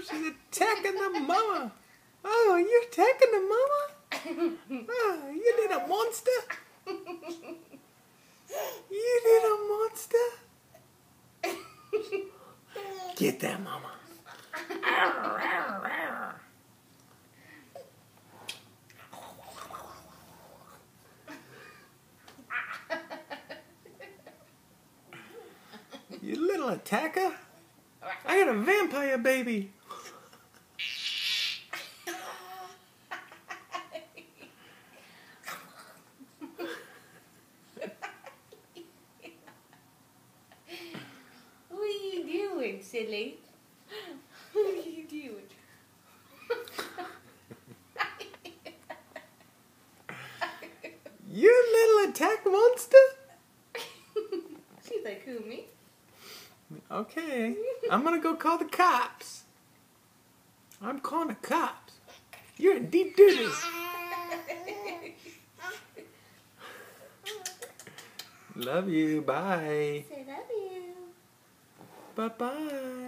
she's attacking the mama. Oh, you're attacking the mama? Oh, you little monster. You little monster. Get that mama. You little attacker. I got a vampire baby. What are you doing, silly? What are you doing? You little attack monster. She's like, who, me? Okay, I'm gonna go call the cops. I'm calling the cops. You're in deep doo-doo. Love you. Bye. Say love you. Bye-bye.